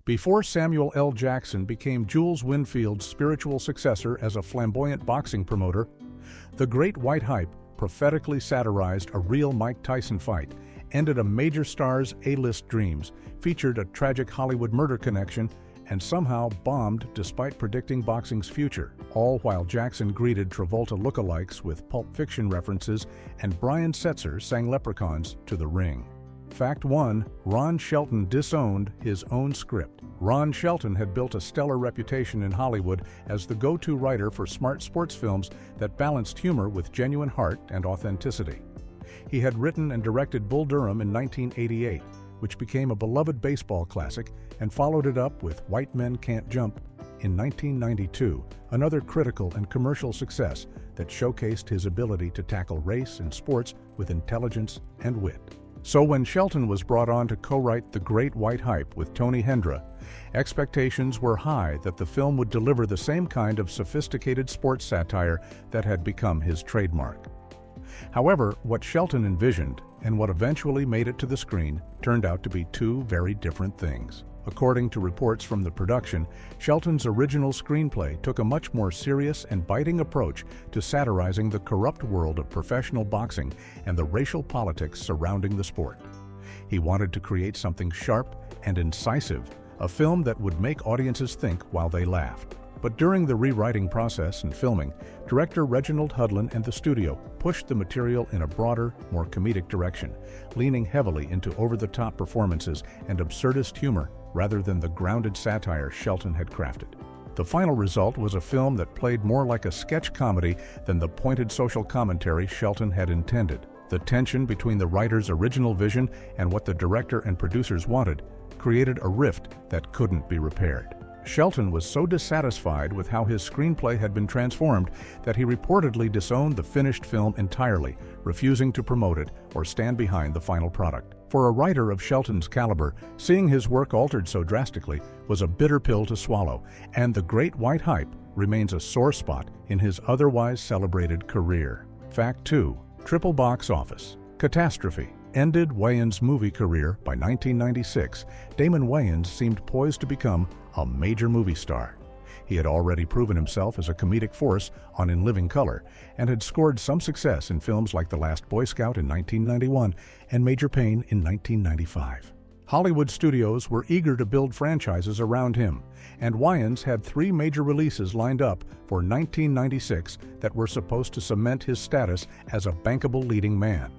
Before Samuel L. Jackson became Jules Winnfield's spiritual successor as a flamboyant boxing promoter, the Great White Hype prophetically satirized a real Mike Tyson fight, ended a major star's A-list dreams, featured a tragic Hollywood murder connection, and somehow bombed despite predicting boxing's future, all while Jackson greeted Travolta lookalikes with Pulp Fiction references and Brian Setzer sang leprechauns to the ring. Fact 1. Ron Shelton disowned his own script. Ron Shelton had built a stellar reputation in Hollywood as the go-to writer for smart sports films that balanced humor with genuine heart and authenticity. He had written and directed Bull Durham in 1988, which became a beloved baseball classic, and followed it up with White Men Can't Jump in 1992, another critical and commercial success that showcased his ability to tackle race and sports with intelligence and wit. So when Shelton was brought on to co-write The Great White Hype with Tony Hendra, expectations were high that the film would deliver the same kind of sophisticated sports satire that had become his trademark. However, what Shelton envisioned and what eventually made it to the screen turned out to be two very different things. According to reports from the production, Shelton's original screenplay took a much more serious and biting approach to satirizing the corrupt world of professional boxing and the racial politics surrounding the sport. He wanted to create something sharp and incisive, a film that would make audiences think while they laughed. But during the rewriting process and filming, director Reginald Hudlin and the studio pushed the material in a broader, more comedic direction, leaning heavily into over-the-top performances and absurdist humor rather than the grounded satire Shelton had crafted. The final result was a film that played more like a sketch comedy than the pointed social commentary Shelton had intended. The tension between the writer's original vision and what the director and producers wanted created a rift that couldn't be repaired. Shelton was so dissatisfied with how his screenplay had been transformed that he reportedly disowned the finished film entirely, refusing to promote it or stand behind the final product. For a writer of Shelton's caliber, seeing his work altered so drastically was a bitter pill to swallow, and The Great White Hype remains a sore spot in his otherwise celebrated career. Fact 2. Triple box office. Catastrophe ended Wayans' movie career by 1996. Damon Wayans seemed poised to become a major movie star. He had already proven himself as a comedic force on In Living Color and had scored some success in films like The Last Boy Scout in 1991 and Major Payne in 1995. Hollywood studios were eager to build franchises around him, and Wayans had 3 major releases lined up for 1996 that were supposed to cement his status as a bankable leading man.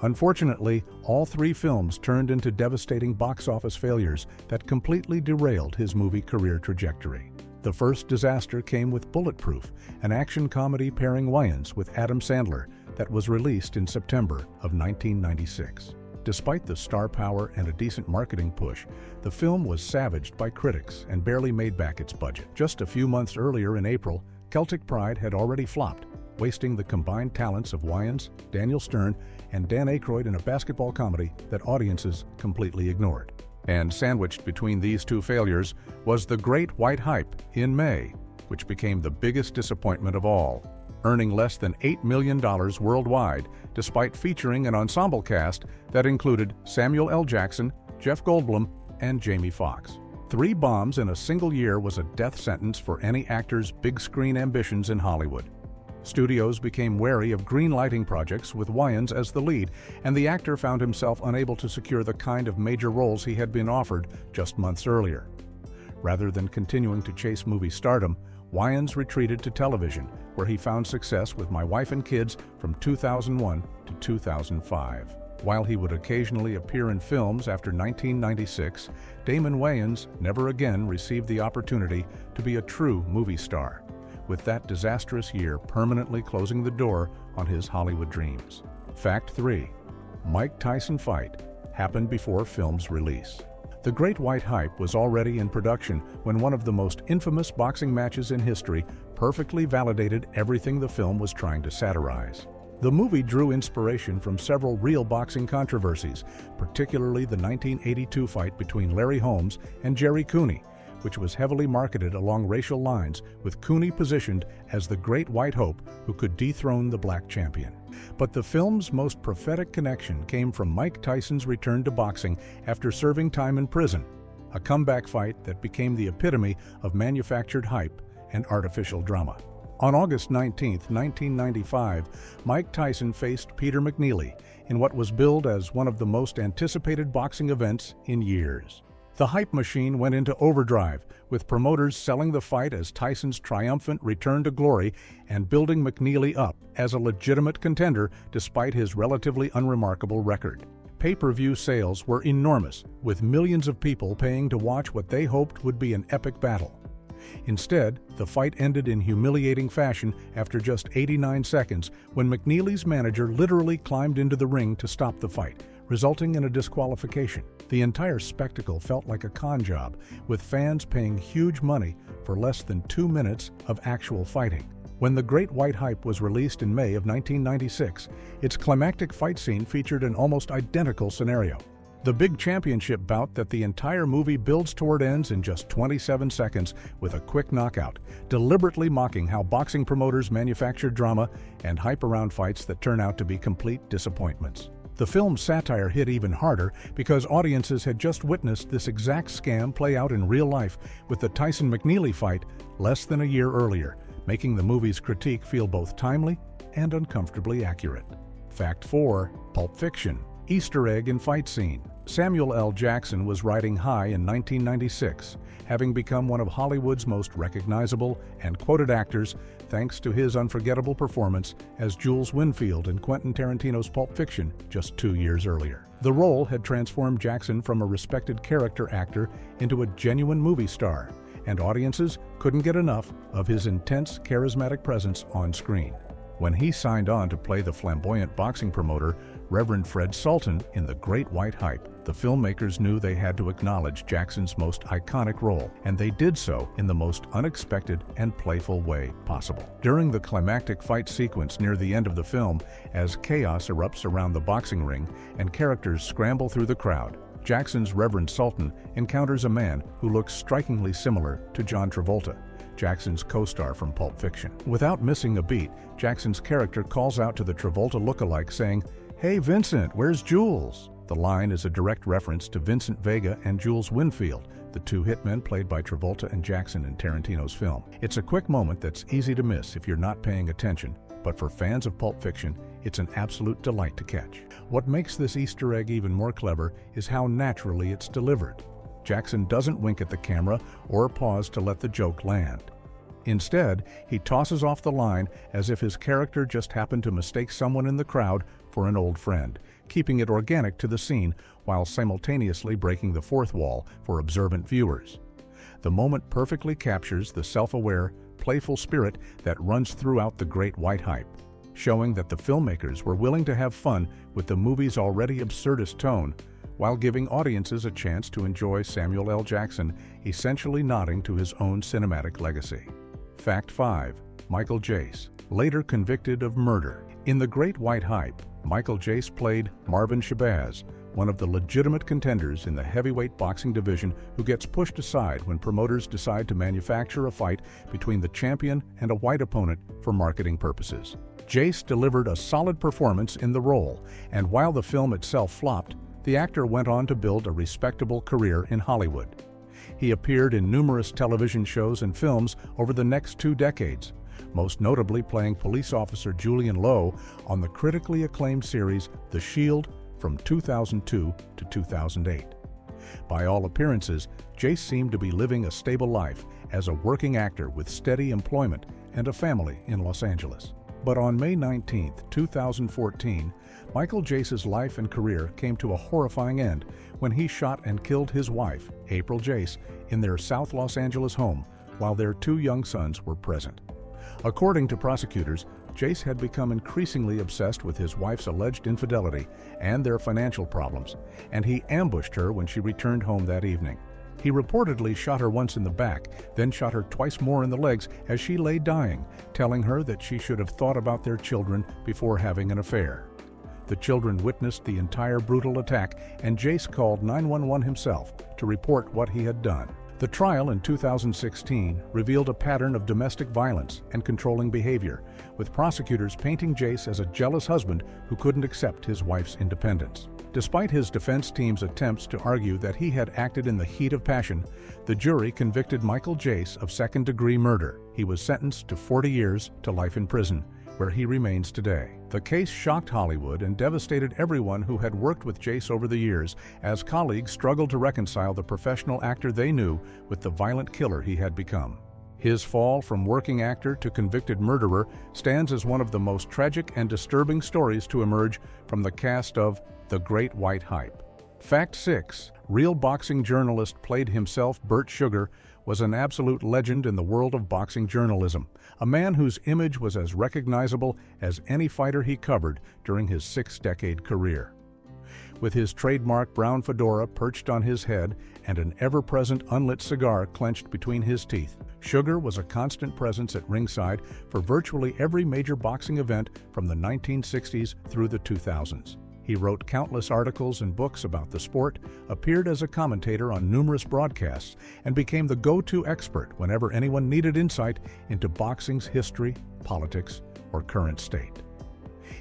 Unfortunately, all 3 films turned into devastating box office failures that completely derailed his movie career trajectory. The first disaster came with Bulletproof, an action comedy pairing Wayans with Adam Sandler that was released in September of 1996. Despite the star power and a decent marketing push, the film was savaged by critics and barely made back its budget. Just a few months earlier in April, Celtic Pride had already flopped, wasting the combined talents of Wayans, Daniel Stern, and Dan Aykroyd in a basketball comedy that audiences completely ignored. And sandwiched between these 2 failures was The Great White Hype in May, which became the biggest disappointment of all, earning less than $8 million worldwide, despite featuring an ensemble cast that included Samuel L. Jackson, Jeff Goldblum, and Jamie Foxx. 3 bombs in a single year was a death sentence for any actor's big-screen ambitions in Hollywood. Studios became wary of green-lighting projects with Wayans as the lead, and the actor found himself unable to secure the kind of major roles he had been offered just months earlier. Rather than continuing to chase movie stardom, Wayans retreated to television, where he found success with My Wife and Kids from 2001 to 2005. While he would occasionally appear in films after 1996, Damon Wayans never again received the opportunity to be a true movie star, with that disastrous year permanently closing the door on his Hollywood dreams. Fact 3. Mike Tyson fight happened before film's release. The Great White Hype was already in production when one of the most infamous boxing matches in history perfectly validated everything the film was trying to satirize. The movie drew inspiration from several real boxing controversies, particularly the 1982 fight between Larry Holmes and Jerry Cooney, which was heavily marketed along racial lines, with Cooney positioned as the Great White Hope who could dethrone the black champion. But the film's most prophetic connection came from Mike Tyson's return to boxing after serving time in prison, a comeback fight that became the epitome of manufactured hype and artificial drama. On August 19, 1995, Mike Tyson faced Peter McNeely in what was billed as one of the most anticipated boxing events in years. The hype machine went into overdrive, with promoters selling the fight as Tyson's triumphant return to glory and building McNeely up as a legitimate contender despite his relatively unremarkable record. Pay-per-view sales were enormous, with millions of people paying to watch what they hoped would be an epic battle. Instead, the fight ended in humiliating fashion after just 89 seconds when McNeely's manager literally climbed into the ring to stop the fight, resulting in a disqualification. The entire spectacle felt like a con job, with fans paying huge money for less than 2 minutes of actual fighting. When The Great White Hype was released in May of 1996, its climactic fight scene featured an almost identical scenario. The big championship bout that the entire movie builds toward ends in just 27 seconds with a quick knockout, deliberately mocking how boxing promoters manufacture drama and hype around fights that turn out to be complete disappointments. The film's satire hit even harder because audiences had just witnessed this exact scam play out in real life with the Tyson-McNeely fight less than a year earlier, making the movie's critique feel both timely and uncomfortably accurate. Fact 4. Pulp Fiction. Easter egg in fight scene. Samuel L. Jackson was riding high in 1996, having become one of Hollywood's most recognizable and quoted actors thanks to his unforgettable performance as Jules Winnfield in Quentin Tarantino's Pulp Fiction just 2 years earlier. The role had transformed Jackson from a respected character actor into a genuine movie star, and audiences couldn't get enough of his intense, charismatic presence on screen. When he signed on to play the flamboyant boxing promoter, Reverend Fred Sultan, in The Great White Hype, the filmmakers knew they had to acknowledge Jackson's most iconic role, and they did so in the most unexpected and playful way possible. During the climactic fight sequence near the end of the film, as chaos erupts around the boxing ring and characters scramble through the crowd, Jackson's Reverend Sultan encounters a man who looks strikingly similar to John Travolta, Jackson's co-star from Pulp Fiction. Without missing a beat, Jackson's character calls out to the Travolta lookalike saying, "Hey Vincent, where's Jules?" The line is a direct reference to Vincent Vega and Jules Winnfield, the two hitmen played by Travolta and Jackson in Tarantino's film. It's a quick moment that's easy to miss if you're not paying attention, but for fans of Pulp Fiction, it's an absolute delight to catch. What makes this Easter egg even more clever is how naturally it's delivered. Jackson doesn't wink at the camera or pause to let the joke land. Instead, he tosses off the line as if his character just happened to mistake someone in the crowd for an old friend, keeping it organic to the scene while simultaneously breaking the fourth wall for observant viewers. The moment perfectly captures the self-aware, playful spirit that runs throughout The Great White Hype, showing that the filmmakers were willing to have fun with the movie's already absurdist tone, while giving audiences a chance to enjoy Samuel L. Jackson essentially nodding to his own cinematic legacy. Fact 5. Michael Jace, later convicted of murder. In The Great White Hype, Michael Jace played Marvin Shabazz, one of the legitimate contenders in the heavyweight boxing division who gets pushed aside when promoters decide to manufacture a fight between the champion and a white opponent for marketing purposes. Jace delivered a solid performance in the role, and while the film itself flopped, the actor went on to build a respectable career in Hollywood. He appeared in numerous television shows and films over the next 2 decades, most notably playing police officer Julian Lowe on the critically acclaimed series The Shield from 2002 to 2008. By all appearances, Jace seemed to be living a stable life as a working actor with steady employment and a family in Los Angeles. But on May 19, 2014, Michael Jace's life and career came to a horrifying end when he shot and killed his wife, April Jace, in their South Los Angeles home while their 2 young sons were present. According to prosecutors, Jace had become increasingly obsessed with his wife's alleged infidelity and their financial problems, and he ambushed her when she returned home that evening. He reportedly shot her once in the back, then shot her twice more in the legs as she lay dying, telling her that she should have thought about their children before having an affair. The children witnessed the entire brutal attack, and Jace called 911 himself to report what he had done. The trial in 2016 revealed a pattern of domestic violence and controlling behavior, with prosecutors painting Jace as a jealous husband who couldn't accept his wife's independence. Despite his defense team's attempts to argue that he had acted in the heat of passion, the jury convicted Michael Jace of second-degree murder. He was sentenced to 40 years to life in prison, where he remains today. The case shocked Hollywood and devastated everyone who had worked with Jace over the years, as colleagues struggled to reconcile the professional actor they knew with the violent killer he had become. His fall from working actor to convicted murderer stands as one of the most tragic and disturbing stories to emerge from the cast of The Great White Hype. Fact 6. Real boxing journalist played himself. Burt Sugar was an absolute legend in the world of boxing journalism, a man whose image was as recognizable as any fighter he covered during his 6-decade career. With his trademark brown fedora perched on his head and an ever-present unlit cigar clenched between his teeth, Sugar was a constant presence at ringside for virtually every major boxing event from the 1960s through the 2000s. He wrote countless articles and books about the sport, appeared as a commentator on numerous broadcasts, and became the go-to expert whenever anyone needed insight into boxing's history, politics, or current state.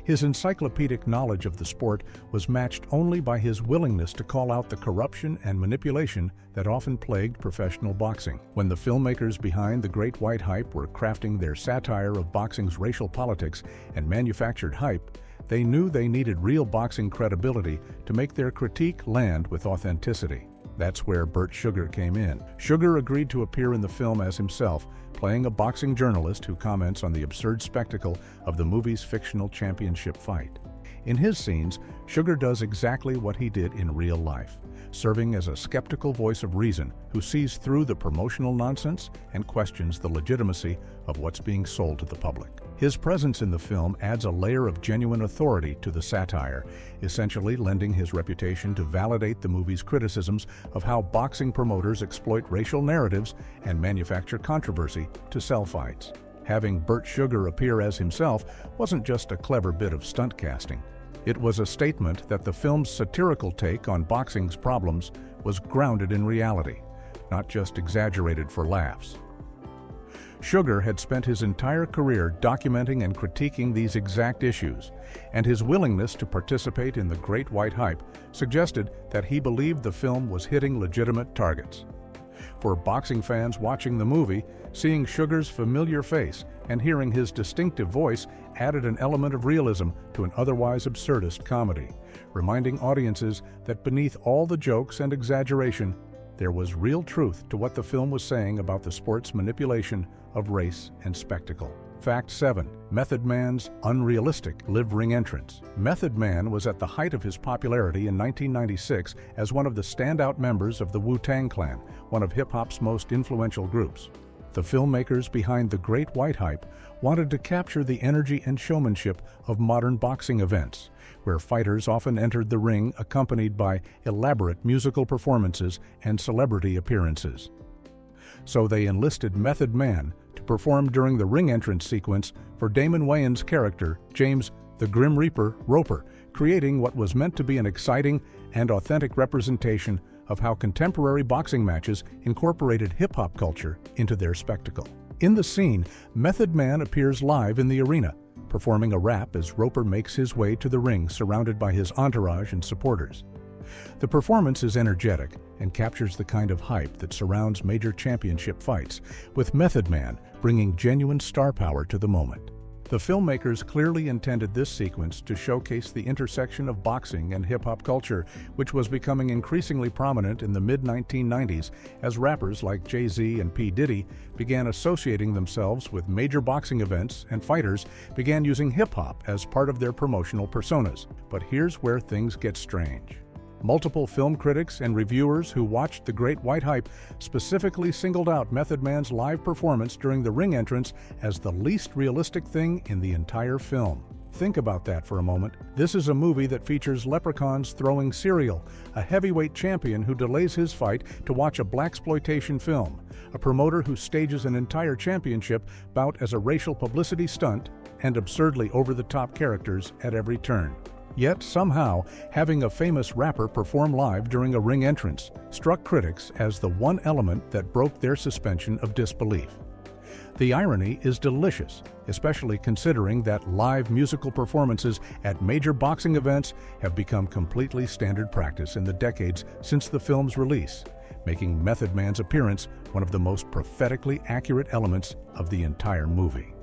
His encyclopedic knowledge of the sport was matched only by his willingness to call out the corruption and manipulation that often plagued professional boxing. When the filmmakers behind The Great White Hype were crafting their satire of boxing's racial politics and manufactured hype, they knew they needed real boxing credibility to make their critique land with authenticity. That's where Burt Sugar came in. Sugar agreed to appear in the film as himself, playing a boxing journalist who comments on the absurd spectacle of the movie's fictional championship fight. In his scenes, Sugar does exactly what he did in real life, serving as a skeptical voice of reason who sees through the promotional nonsense and questions the legitimacy of what's being sold to the public. His presence in the film adds a layer of genuine authority to the satire, essentially lending his reputation to validate the movie's criticisms of how boxing promoters exploit racial narratives and manufacture controversy to sell fights. Having Burt Sugar appear as himself wasn't just a clever bit of stunt casting. It was a statement that the film's satirical take on boxing's problems was grounded in reality, not just exaggerated for laughs. Sugar had spent his entire career documenting and critiquing these exact issues, and his willingness to participate in The Great White Hype suggested that he believed the film was hitting legitimate targets. For boxing fans watching the movie, seeing Sugar's familiar face and hearing his distinctive voice added an element of realism to an otherwise absurdist comedy, reminding audiences that beneath all the jokes and exaggeration, there was real truth to what the film was saying about the sport's manipulation of race and spectacle. Fact 7. Method Man's unrealistic live-ring entrance. Method Man was at the height of his popularity in 1996 as one of the standout members of the Wu-Tang Clan, one of hip-hop's most influential groups. The filmmakers behind The Great White Hype wanted to capture the energy and showmanship of modern boxing events, where fighters often entered the ring accompanied by elaborate musical performances and celebrity appearances. So they enlisted Method Man to perform during the ring entrance sequence for Damon Wayans' character, James the Grim Reaper Roper, creating what was meant to be an exciting and authentic representation of how contemporary boxing matches incorporated hip-hop culture into their spectacle. In the scene, Method Man appears live in the arena, performing a rap as Roper makes his way to the ring surrounded by his entourage and supporters. The performance is energetic and captures the kind of hype that surrounds major championship fights, with Method Man bringing genuine star power to the moment. The filmmakers clearly intended this sequence to showcase the intersection of boxing and hip-hop culture, which was becoming increasingly prominent in the mid-1990s as rappers like Jay-Z and P. Diddy began associating themselves with major boxing events and fighters began using hip-hop as part of their promotional personas. But here's where things get strange. Multiple film critics and reviewers who watched The Great White Hype specifically singled out Method Man's live performance during the ring entrance as the least realistic thing in the entire film. Think about that for a moment. This is a movie that features leprechauns throwing cereal, a heavyweight champion who delays his fight to watch a blaxploitation film, a promoter who stages an entire championship bout as a racial publicity stunt, and absurdly over-the-top characters at every turn. Yet somehow, having a famous rapper perform live during a ring entrance struck critics as the one element that broke their suspension of disbelief. The irony is delicious, especially considering that live musical performances at major boxing events have become completely standard practice in the decades since the film's release, making Method Man's appearance one of the most prophetically accurate elements of the entire movie.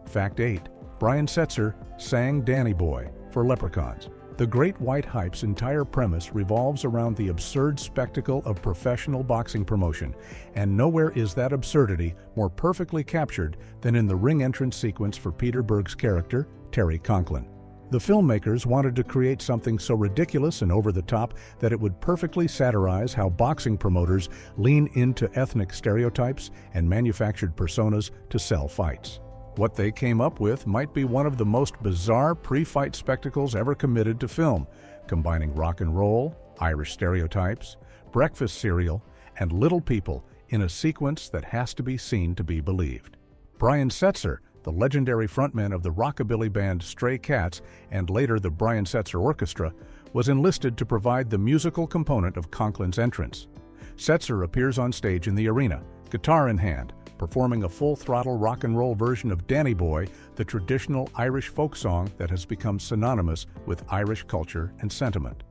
Fact 8. Brian Setzer sang Danny Boy for Leprechauns. The Great White Hype's entire premise revolves around the absurd spectacle of professional boxing promotion, and nowhere is that absurdity more perfectly captured than in the ring entrance sequence for Peter Berg's character, Terry Conklin. The filmmakers wanted to create something so ridiculous and over the top that it would perfectly satirize how boxing promoters lean into ethnic stereotypes and manufactured personas to sell fights. What they came up with might be one of the most bizarre pre-fight spectacles ever committed to film, combining rock and roll, Irish stereotypes, breakfast cereal, and little people in a sequence that has to be seen to be believed. Brian Setzer, the legendary frontman of the rockabilly band Stray Cats and later the Brian Setzer Orchestra, was enlisted to provide the musical component of Conklin's entrance. Setzer appears on stage in the arena, guitar in hand, performing a full-throttle rock and roll version of Danny Boy, the traditional Irish folk song that has become synonymous with Irish culture and sentiment.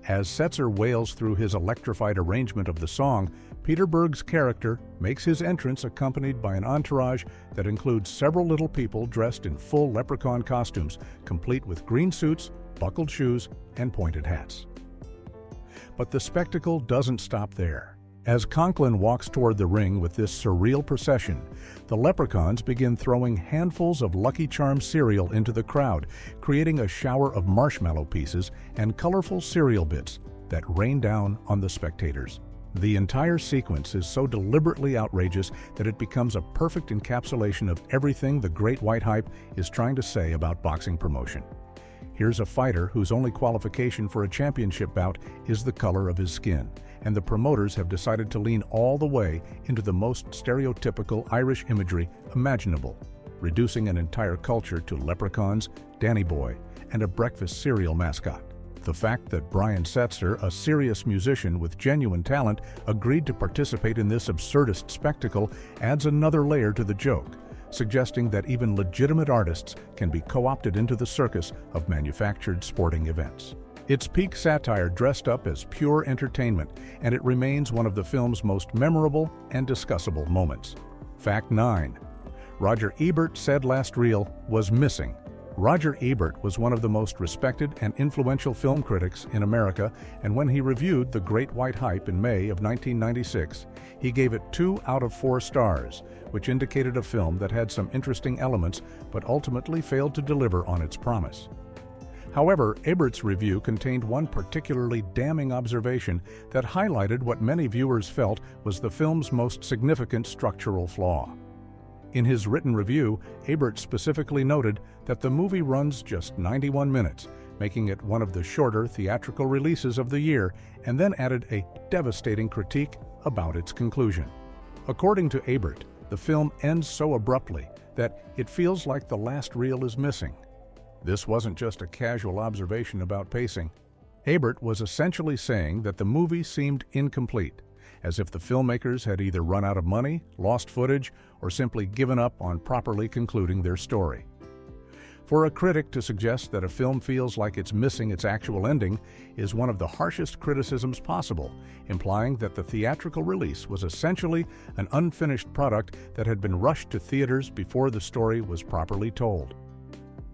As Setzer wails through his electrified arrangement of the song, Peter Berg's character makes his entrance accompanied by an entourage that includes several little people dressed in full leprechaun costumes, complete with green suits, buckled shoes, and pointed hats. But the spectacle doesn't stop there. As Conklin walks toward the ring with this surreal procession, the leprechauns begin throwing handfuls of Lucky Charms cereal into the crowd, creating a shower of marshmallow pieces and colorful cereal bits that rain down on the spectators. The entire sequence is so deliberately outrageous that it becomes a perfect encapsulation of everything the Great White Hype is trying to say about boxing promotion. Here's a fighter whose only qualification for a championship bout is the color of his skin, and the promoters have decided to lean all the way into the most stereotypical Irish imagery imaginable, reducing an entire culture to leprechauns, Danny Boy, and a breakfast cereal mascot. The fact that Brian Setzer, a serious musician with genuine talent, agreed to participate in this absurdist spectacle adds another layer to the joke, suggesting that even legitimate artists can be co-opted into the circus of manufactured sporting events. It's peak satire dressed up as pure entertainment, and it remains one of the film's most memorable and discussable moments. Fact 9. Roger Ebert said last reel was missing. Roger Ebert was one of the most respected and influential film critics in America, and when he reviewed The Great White Hype in May of 1996, he gave it 2 out of 4 stars, which indicated a film that had some interesting elements but ultimately failed to deliver on its promise. However, Ebert's review contained one particularly damning observation that highlighted what many viewers felt was the film's most significant structural flaw. In his written review, Ebert specifically noted that the movie runs just 91 minutes, making it one of the shorter theatrical releases of the year, and then added a devastating critique about its conclusion. According to Ebert, the film ends so abruptly that it feels like the last reel is missing. This wasn't just a casual observation about pacing. Ebert was essentially saying that the movie seemed incomplete, as if the filmmakers had either run out of money, lost footage, or simply given up on properly concluding their story. For a critic to suggest that a film feels like it's missing its actual ending is one of the harshest criticisms possible, implying that the theatrical release was essentially an unfinished product that had been rushed to theaters before the story was properly told.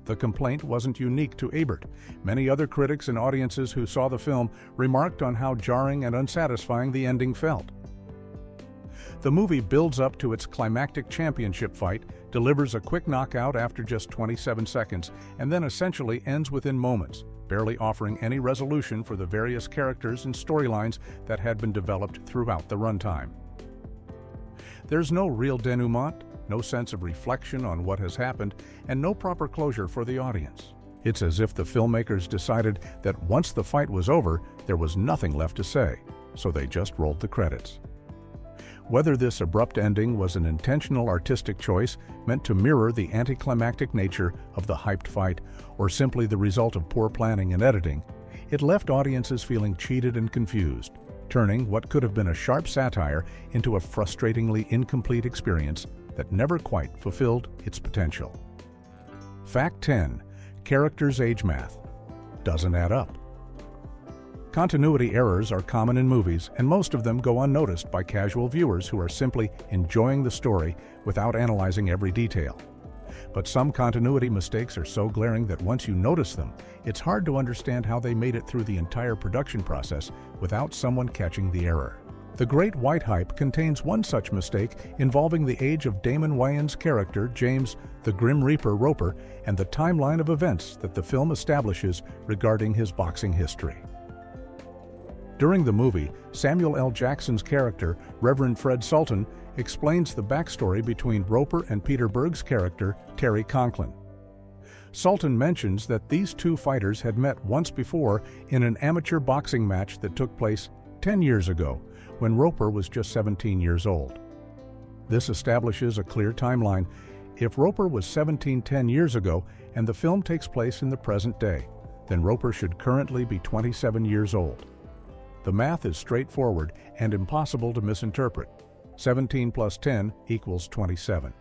The complaint wasn't unique to Ebert. Many other critics and audiences who saw the film remarked on how jarring and unsatisfying the ending felt. The movie builds up to its climactic championship fight, delivers a quick knockout after just 27 seconds, and then essentially ends within moments, barely offering any resolution for the various characters and storylines that had been developed throughout the runtime. There's no real denouement, no sense of reflection on what has happened, and no proper closure for the audience. It's as if the filmmakers decided that once the fight was over, there was nothing left to say, so they just rolled the credits. Whether this abrupt ending was an intentional artistic choice meant to mirror the anticlimactic nature of the hyped fight, or simply the result of poor planning and editing, it left audiences feeling cheated and confused, turning what could have been a sharp satire into a frustratingly incomplete experience that never quite fulfilled its potential. Fact 10. Characters' age math doesn't add up. Continuity errors are common in movies, and most of them go unnoticed by casual viewers who are simply enjoying the story without analyzing every detail. But some continuity mistakes are so glaring that once you notice them, it's hard to understand how they made it through the entire production process without someone catching the error. The Great White Hype contains one such mistake involving the age of Damon Wayans' character, James the Grim Reaper Roper, and the timeline of events that the film establishes regarding his boxing history. During the movie, Samuel L. Jackson's character, Reverend Fred Sultan, explains the backstory between Roper and Peter Berg's character, Terry Conklin. Sultan mentions that these two fighters had met once before in an amateur boxing match that took place 10 years ago, when Roper was just 17 years old. This establishes a clear timeline. If Roper was 17 10 years ago and the film takes place in the present day, then Roper should currently be 27 years old. The math is straightforward and impossible to misinterpret. 17 plus 10 equals 27.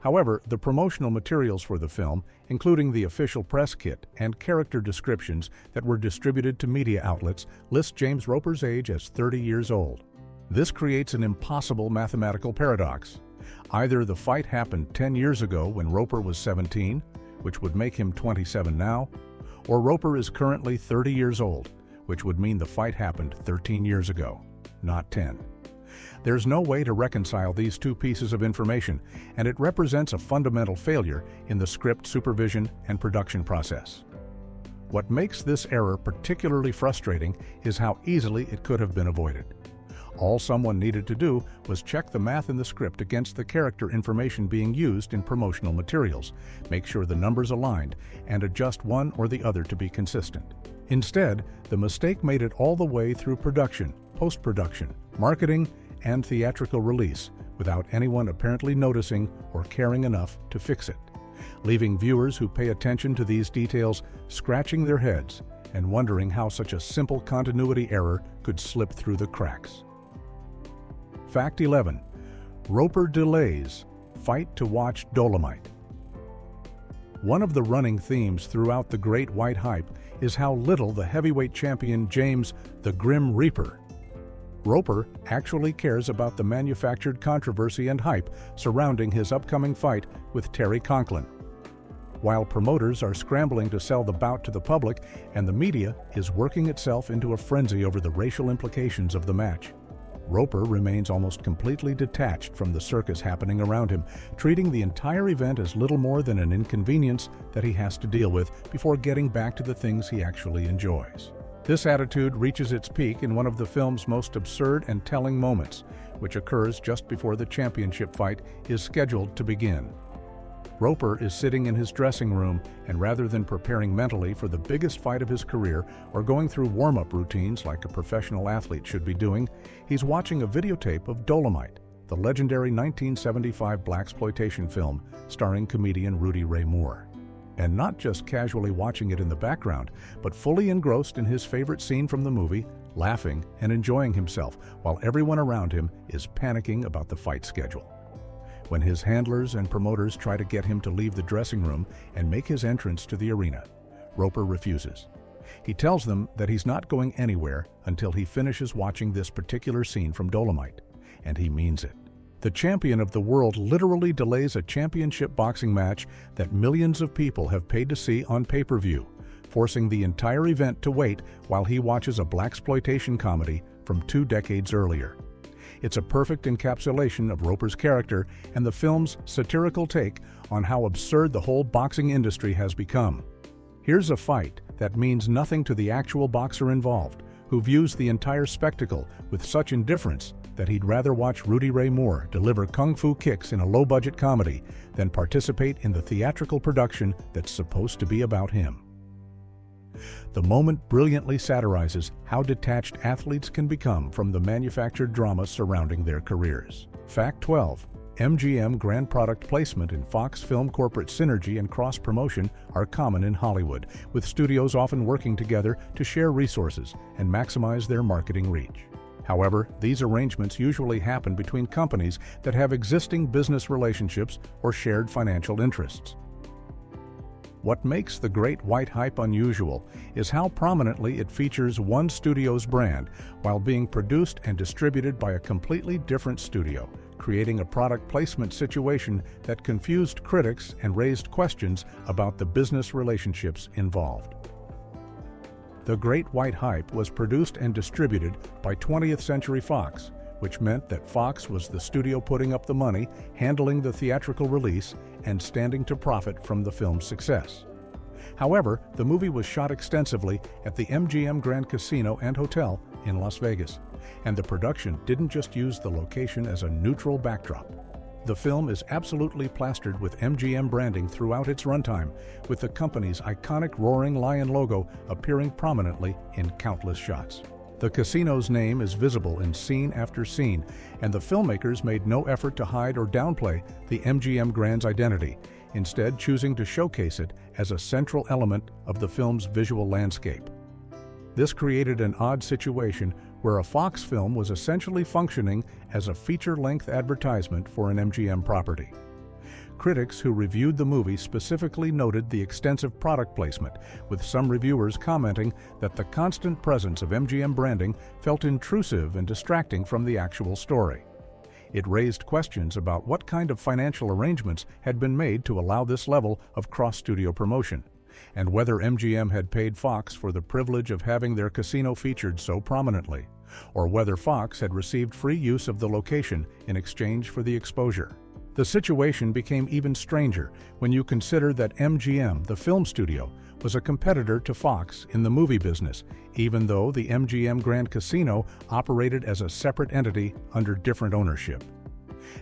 However, the promotional materials for the film, including the official press kit and character descriptions that were distributed to media outlets, list James Roper's age as 30 years old. This creates an impossible mathematical paradox. Either the fight happened 10 years ago when Roper was 17, which would make him 27 now, or Roper is currently 30 years old, which would mean the fight happened 13 years ago, not 10. There's no way to reconcile these two pieces of information, and it represents a fundamental failure in the script supervision and production process. What makes this error particularly frustrating is how easily it could have been avoided. All someone needed to do was check the math in the script against the character information being used in promotional materials, make sure the numbers aligned, and adjust one or the other to be consistent. Instead, the mistake made it all the way through production, post-production, marketing, and theatrical release without anyone apparently noticing or caring enough to fix it, leaving viewers who pay attention to these details scratching their heads and wondering how such a simple continuity error could slip through the cracks. Fact 11. Roper delays fight to watch Dolomite. One of the running themes throughout the Great White Hype is how little the heavyweight champion James the Grim Reaper Roper actually cares about the manufactured controversy and hype surrounding his upcoming fight with Terry Conklin. While promoters are scrambling to sell the bout to the public and the media is working itself into a frenzy over the racial implications of the match, Roper remains almost completely detached from the circus happening around him, treating the entire event as little more than an inconvenience that he has to deal with before getting back to the things he actually enjoys. This attitude reaches its peak in one of the film's most absurd and telling moments, which occurs just before the championship fight is scheduled to begin. Roper is sitting in his dressing room, and rather than preparing mentally for the biggest fight of his career or going through warm-up routines like a professional athlete should be doing, he's watching a videotape of Dolomite, the legendary 1975 blaxploitation film starring comedian Rudy Ray Moore. And not just casually watching it in the background, but fully engrossed in his favorite scene from the movie, laughing and enjoying himself while everyone around him is panicking about the fight schedule. When his handlers and promoters try to get him to leave the dressing room and make his entrance to the arena, Roper refuses. He tells them that he's not going anywhere until he finishes watching this particular scene from Dolomite, and he means it. The champion of the world literally delays a championship boxing match that millions of people have paid to see on pay-per-view, forcing the entire event to wait while he watches a blaxploitation comedy from 2 decades earlier. It's a perfect encapsulation of Roper's character and the film's satirical take on how absurd the whole boxing industry has become. Here's a fight that means nothing to the actual boxer involved, who views the entire spectacle with such indifference that he'd rather watch Rudy Ray Moore deliver kung fu kicks in a low-budget comedy than participate in the theatrical production that's supposed to be about him. The moment brilliantly satirizes how detached athletes can become from the manufactured drama surrounding their careers. Fact 12. MGM Grand Product Placement and Fox Film corporate synergy and cross-promotion are common in Hollywood, with studios often working together to share resources and maximize their marketing reach. However, these arrangements usually happen between companies that have existing business relationships or shared financial interests. What makes The Great White Hype unusual is how prominently it features one studio's brand while being produced and distributed by a completely different studio, creating a product placement situation that confused critics and raised questions about the business relationships involved. The Great White Hype was produced and distributed by 20th Century Fox, which meant that Fox was the studio putting up the money, handling the theatrical release, and standing to profit from the film's success. However, the movie was shot extensively at the MGM Grand Casino and Hotel in Las Vegas, and the production didn't just use the location as a neutral backdrop. The film is absolutely plastered with MGM branding throughout its runtime, with the company's iconic roaring lion logo appearing prominently in countless shots. The casino's name is visible in scene after scene, and the filmmakers made no effort to hide or downplay the MGM Grand's identity, instead choosing to showcase it as a central element of the film's visual landscape. This created an odd situation where a Fox film was essentially functioning as a feature-length advertisement for an MGM property. Critics who reviewed the movie specifically noted the extensive product placement, with some reviewers commenting that the constant presence of MGM branding felt intrusive and distracting from the actual story. It raised questions about what kind of financial arrangements had been made to allow this level of cross-studio promotion, and whether MGM had paid Fox for the privilege of having their casino featured so prominently, or whether Fox had received free use of the location in exchange for the exposure. The situation became even stranger when you consider that MGM, the film studio, was a competitor to Fox in the movie business, even though the MGM Grand Casino operated as a separate entity under different ownership.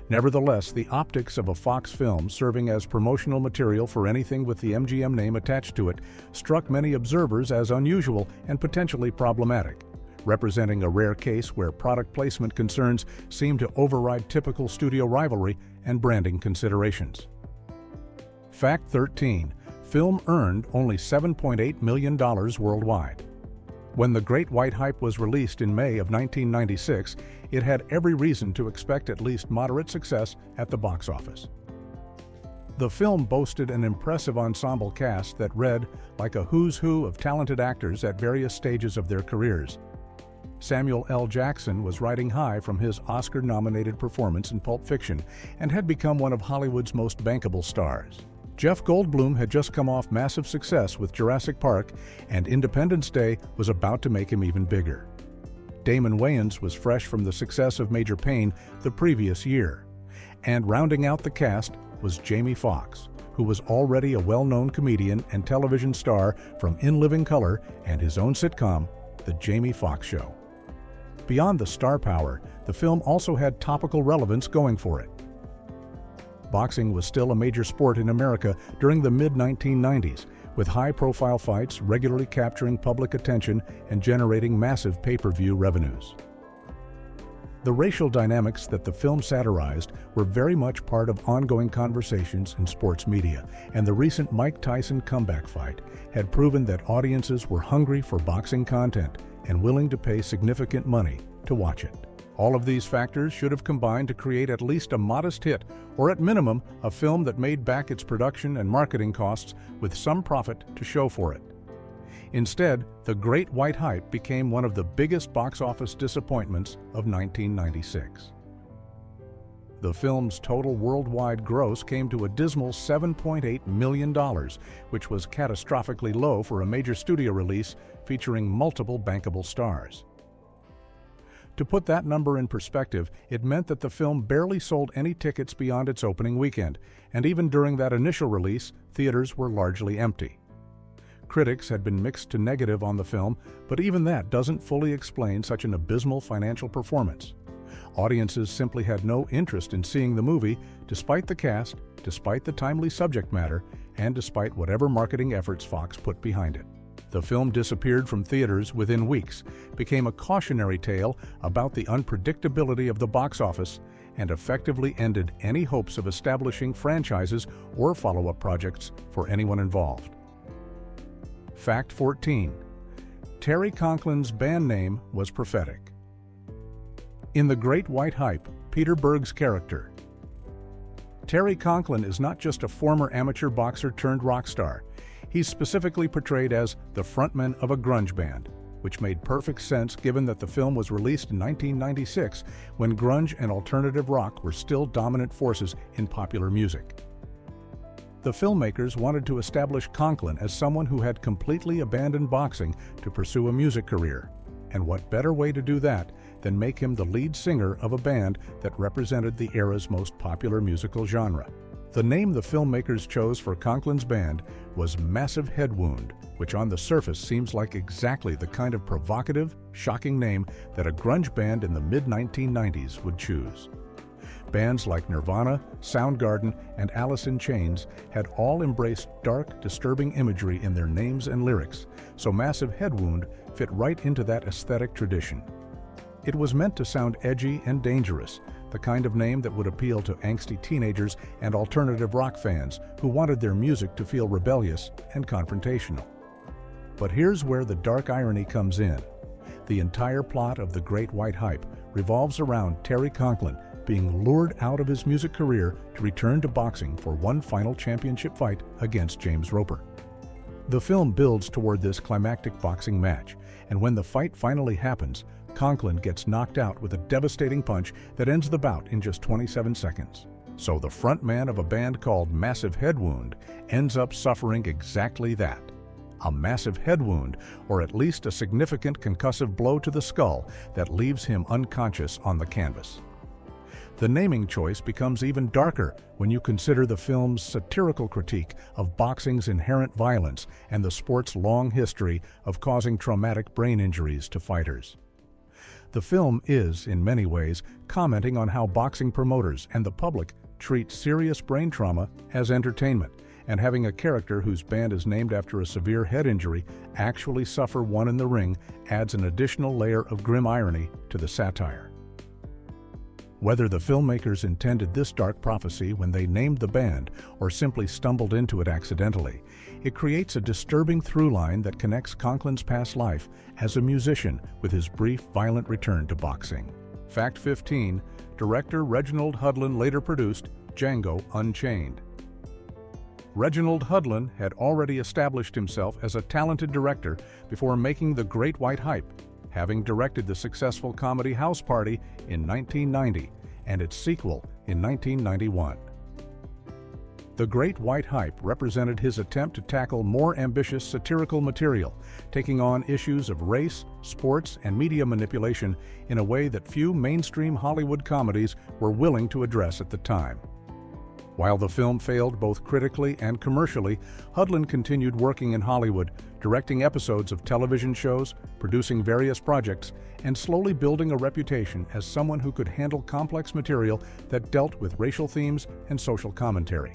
Nevertheless, the optics of a Fox film serving as promotional material for anything with the MGM name attached to it struck many observers as unusual and potentially problematic, representing a rare case where product placement concerns seem to override typical studio rivalry and branding considerations. Fact 13. Film earned only $7.8 million worldwide. When The Great White Hype was released in May of 1996, it had every reason to expect at least moderate success at the box office. The film boasted an impressive ensemble cast that read like a who's who of talented actors at various stages of their careers. Samuel L. Jackson was riding high from his Oscar-nominated performance in Pulp Fiction and had become one of Hollywood's most bankable stars. Jeff Goldblum had just come off massive success with Jurassic Park, and Independence Day was about to make him even bigger. Damon Wayans was fresh from the success of Major Payne the previous year. And rounding out the cast was Jamie Foxx, who was already a well-known comedian and television star from In Living Color and his own sitcom, The Jamie Foxx Show. Beyond the star power, the film also had topical relevance going for it. Boxing was still a major sport in America during the mid-1990s, with high-profile fights regularly capturing public attention and generating massive pay-per-view revenues. The racial dynamics that the film satirized were very much part of ongoing conversations in sports media, and the recent Mike Tyson comeback fight had proven that audiences were hungry for boxing content and willing to pay significant money to watch it. All of these factors should have combined to create at least a modest hit, or at minimum, a film that made back its production and marketing costs with some profit to show for it. Instead, The Great White Hype became one of the biggest box office disappointments of 1996. The film's total worldwide gross came to a dismal $7.8 million, which was catastrophically low for a major studio release featuring multiple bankable stars. To put that number in perspective, it meant that the film barely sold any tickets beyond its opening weekend, and even during that initial release, theaters were largely empty. Critics had been mixed to negative on the film, but even that doesn't fully explain such an abysmal financial performance. Audiences simply had no interest in seeing the movie, despite the cast, despite the timely subject matter, and despite whatever marketing efforts Fox put behind it. The film disappeared from theaters within weeks, became a cautionary tale about the unpredictability of the box office, and effectively ended any hopes of establishing franchises or follow-up projects for anyone involved. Fact 14. Terry Conklin's band name was prophetic. In The Great White Hype, Peter Berg's character, Terry Conklin is not just a former amateur boxer turned rock star. He's specifically portrayed as the frontman of a grunge band, which made perfect sense given that the film was released in 1996 when grunge and alternative rock were still dominant forces in popular music. The filmmakers wanted to establish Conklin as someone who had completely abandoned boxing to pursue a music career, and what better way to do that than make him the lead singer of a band that represented the era's most popular musical genre. The name the filmmakers chose for Conklin's band was Massive Head Wound, which on the surface seems like exactly the kind of provocative, shocking name that a grunge band in the mid-1990s would choose. Bands like Nirvana, Soundgarden, and Alice in Chains had all embraced dark, disturbing imagery in their names and lyrics, so Massive Head Wound fit right into that aesthetic tradition. It was meant to sound edgy and dangerous, the kind of name that would appeal to angsty teenagers and alternative rock fans who wanted their music to feel rebellious and confrontational. But here's where the dark irony comes in. The entire plot of The Great White Hype revolves around Terry Conklin being lured out of his music career to return to boxing for one final championship fight against James Roper. The film builds toward this climactic boxing match, and when the fight finally happens, Conklin gets knocked out with a devastating punch that ends the bout in just 27 seconds. So the frontman of a band called Massive Head Wound ends up suffering exactly that. A massive head wound, or at least a significant concussive blow to the skull that leaves him unconscious on the canvas. The naming choice becomes even darker when you consider the film's satirical critique of boxing's inherent violence and the sport's long history of causing traumatic brain injuries to fighters. The film is, in many ways, commenting on how boxing promoters and the public treat serious brain trauma as entertainment, and having a character whose band is named after a severe head injury actually suffer one in the ring adds an additional layer of grim irony to the satire. Whether the filmmakers intended this dark prophecy when they named the band or simply stumbled into it accidentally, it creates a disturbing through line that connects Conklin's past life as a musician with his brief, violent return to boxing. Fact 15. Director Reginald Hudlin later produced Django Unchained. Reginald Hudlin had already established himself as a talented director before making The Great White Hype, having directed the successful comedy House Party in 1990 and its sequel in 1991. The Great White Hype represented his attempt to tackle more ambitious satirical material, taking on issues of race, sports, and media manipulation in a way that few mainstream Hollywood comedies were willing to address at the time. While the film failed both critically and commercially, Hudlin continued working in Hollywood, directing episodes of television shows, producing various projects, and slowly building a reputation as someone who could handle complex material that dealt with racial themes and social commentary.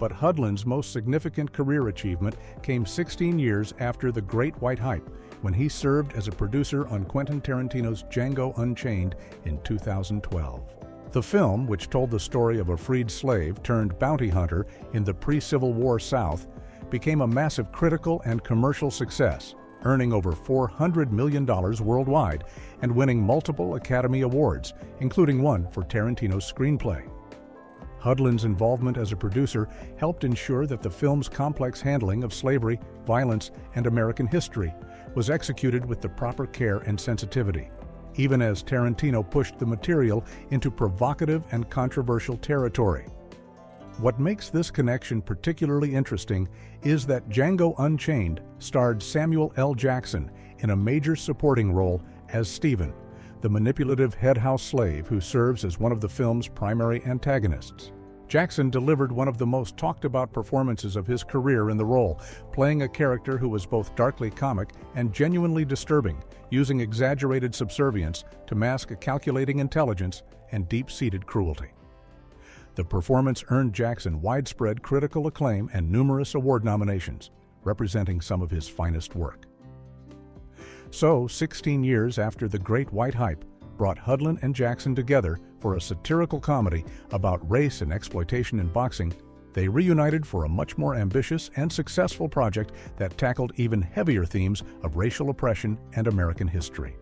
But Hudlin's most significant career achievement came 16 years after The Great White Hype, when he served as a producer on Quentin Tarantino's Django Unchained in 2012. The film, which told the story of a freed slave turned bounty hunter in the pre-Civil War South, became a massive critical and commercial success, earning over $400 million worldwide and winning multiple Academy Awards, including one for Tarantino's screenplay. Hudlin's involvement as a producer helped ensure that the film's complex handling of slavery, violence, and American history was executed with the proper care and sensitivity, even as Tarantino pushed the material into provocative and controversial territory. What makes this connection particularly interesting is that Django Unchained starred Samuel L. Jackson in a major supporting role as Stephen, the manipulative head house slave who serves as one of the film's primary antagonists. Jackson delivered one of the most talked about performances of his career in the role, playing a character who was both darkly comic and genuinely disturbing, using exaggerated subservience to mask a calculating intelligence and deep-seated cruelty. The performance earned Jackson widespread critical acclaim and numerous award nominations, representing some of his finest work. So, 16 years after the Great White Hype brought Hudlin and Jackson together for a satirical comedy about race and exploitation in boxing, they reunited for a much more ambitious and successful project that tackled even heavier themes of racial oppression and American history.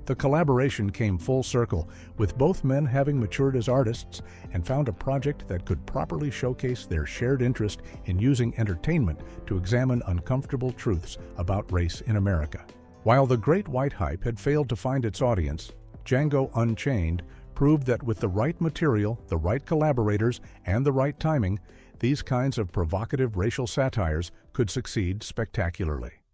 The collaboration came full circle, with both men having matured as artists and found a project that could properly showcase their shared interest in using entertainment to examine uncomfortable truths about race in America. While the Great White Hype had failed to find its audience, Django Unchained proved that with the right material, the right collaborators, and the right timing, these kinds of provocative racial satires could succeed spectacularly.